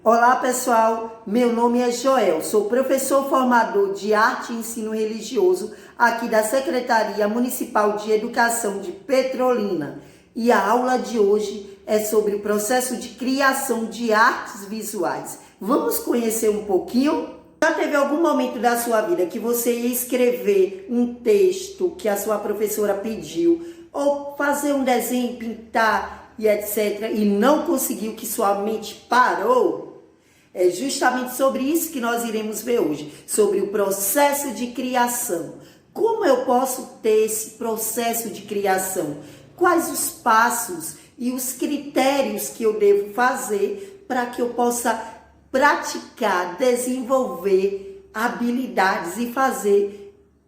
Olá pessoal, meu nome é Joel, sou professor formador de arte e ensino religioso aqui da Secretaria Municipal de Educação de Petrolina. E a aula de hoje é sobre o processo de criação de artes visuais. Vamos conhecer um pouquinho? Já teve algum momento da sua vida que você ia escrever um texto que a sua professora pediu, ou fazer um desenho, pintar e etc. e não conseguiu, que sua mente parou? É justamente sobre isso que nós iremos ver hoje, sobre o processo de criação. Como eu posso ter esse processo de criação? Quais os passos e os critérios que eu devo fazer para que eu possa praticar, desenvolver habilidades e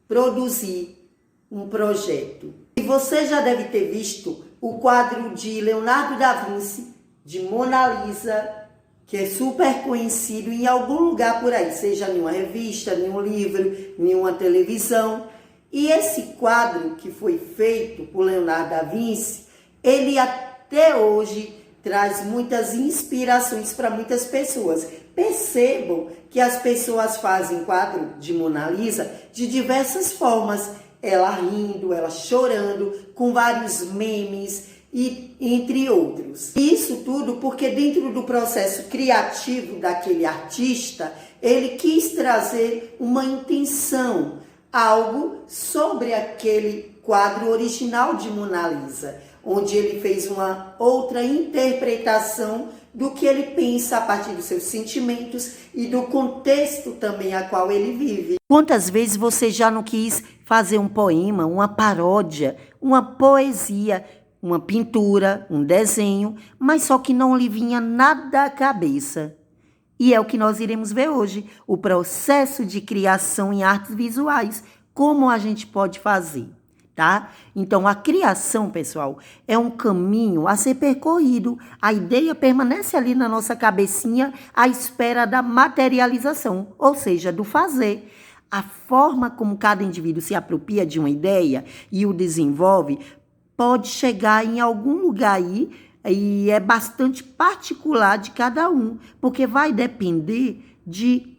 produzir um projeto? E você já deve ter visto o quadro de Leonardo da Vinci, de Mona Lisa, que é super conhecido em algum lugar por aí, seja em uma revista, em um livro, em uma televisão. E esse quadro que foi feito por Leonardo da Vinci, ele até hoje traz muitas inspirações para muitas pessoas. Percebam que as pessoas fazem quadro de Mona Lisa de diversas formas, ela rindo, ela chorando, com vários memes, e entre outros. Isso tudo porque dentro do processo criativo daquele artista, ele quis trazer uma intenção, algo sobre aquele quadro original de Mona Lisa, onde ele fez uma outra interpretação do que ele pensa a partir dos seus sentimentos e do contexto também a qual ele vive. Quantas vezes você já não quis fazer um poema, uma paródia, uma poesia, uma pintura, um desenho, mas só que não lhe vinha nada à cabeça? E é o que nós iremos ver hoje, o processo de criação em artes visuais, como a gente pode fazer, tá? Então, a criação, pessoal, é um caminho a ser percorrido. A ideia permanece ali na nossa cabecinha à espera da materialização, ou seja, do fazer. A forma como cada indivíduo se apropria de uma ideia e o desenvolve pode chegar em algum lugar aí, e é bastante particular de cada um, porque vai depender de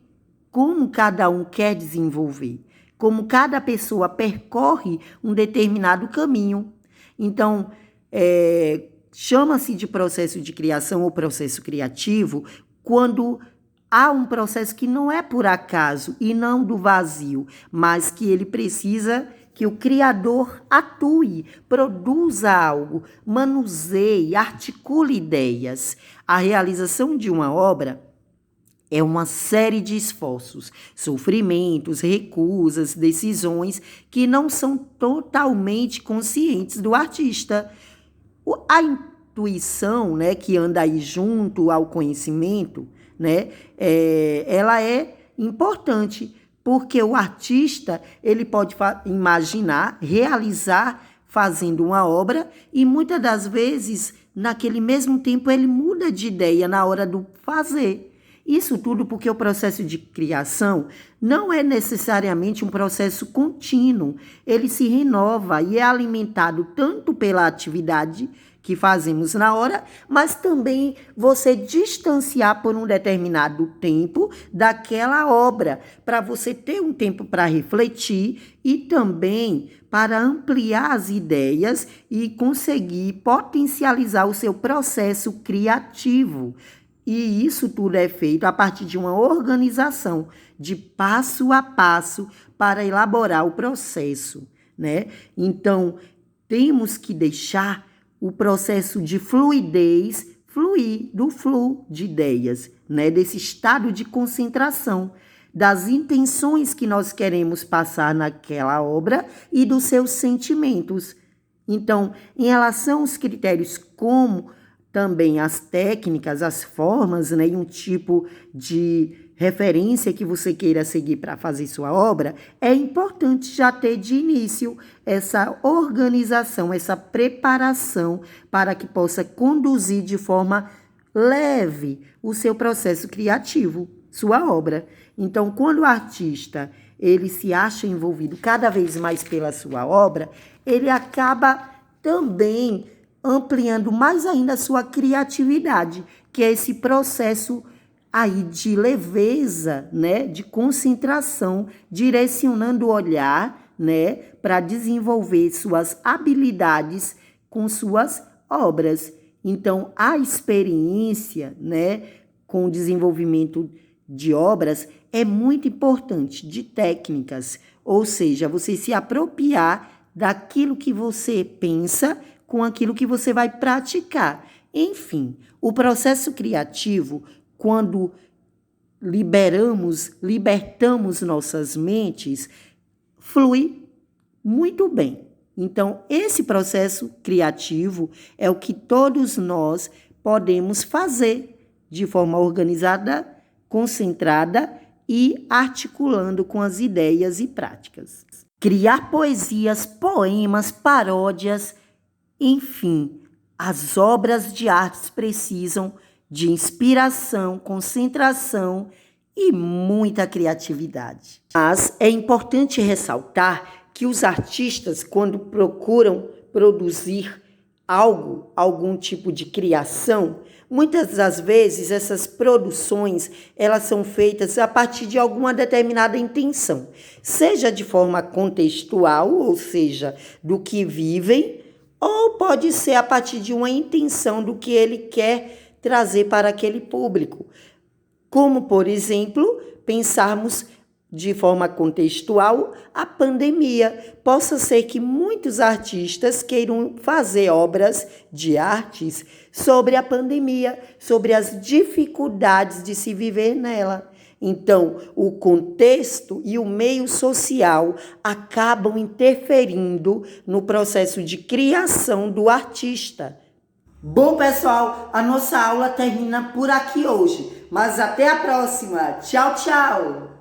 como cada um quer desenvolver, como cada pessoa percorre um determinado caminho. Então, chama-se de processo de criação ou processo criativo quando há um processo que não é por acaso e não do vazio, mas que ele precisa que o criador atue, produza algo, manuseie, articule ideias. A realização de uma obra é uma série de esforços, sofrimentos, recusas, decisões que não são totalmente conscientes do artista. A intuição, né, que anda aí junto ao conhecimento, né, ela é importante, porque o artista, ele pode imaginar, realizar fazendo uma obra e muitas das vezes, naquele mesmo tempo, ele muda de ideia na hora do fazer. Isso tudo porque o processo de criação não é necessariamente um processo contínuo. Ele se renova e é alimentado tanto pela atividade que fazemos na hora, mas também você distanciar por um determinado tempo daquela obra, para você ter um tempo para refletir e também para ampliar as ideias e conseguir potencializar o seu processo criativo. E isso tudo é feito a partir de uma organização de passo a passo para elaborar o processo, né? Então, temos que deixar o processo de fluidez fluir, do fluxo de ideias, né? Desse estado de concentração, das intenções que nós queremos passar naquela obra e dos seus sentimentos. Então, em relação aos critérios como também as técnicas, as formas, né, e um tipo de referência que você queira seguir para fazer sua obra, é importante já ter de início essa organização, essa preparação para que possa conduzir de forma leve o seu processo criativo, sua obra. Então, quando o artista ele se acha envolvido cada vez mais pela sua obra, ele acaba também ampliando mais ainda a sua criatividade, que é esse processo aí de leveza, né, de concentração, direcionando o olhar, né, para desenvolver suas habilidades com suas obras. Então, a experiência, né, com o desenvolvimento de obras é muito importante, de técnicas, ou seja, você se apropriar daquilo que você pensa com aquilo que você vai praticar. Enfim, o processo criativo, quando libertamos nossas mentes, flui muito bem. Então, esse processo criativo é o que todos nós podemos fazer de forma organizada, concentrada e articulando com as ideias e práticas. Criar poesias, poemas, paródias, enfim, as obras de artes precisam de inspiração, concentração e muita criatividade. Mas é importante ressaltar que os artistas, quando procuram produzir algum tipo de criação, muitas das vezes essas produções, elas são feitas a partir de alguma determinada intenção, seja de forma contextual, ou seja, do que vivem, ou pode ser a partir de uma intenção do que ele quer trazer para aquele público. Como, por exemplo, pensarmos de forma contextual a pandemia. Possa ser que muitos artistas queiram fazer obras de artes sobre a pandemia, sobre as dificuldades de se viver nela. Então, o contexto e o meio social acabam interferindo no processo de criação do artista. Bom, pessoal, a nossa aula termina por aqui hoje, mas até a próxima. Tchau, tchau!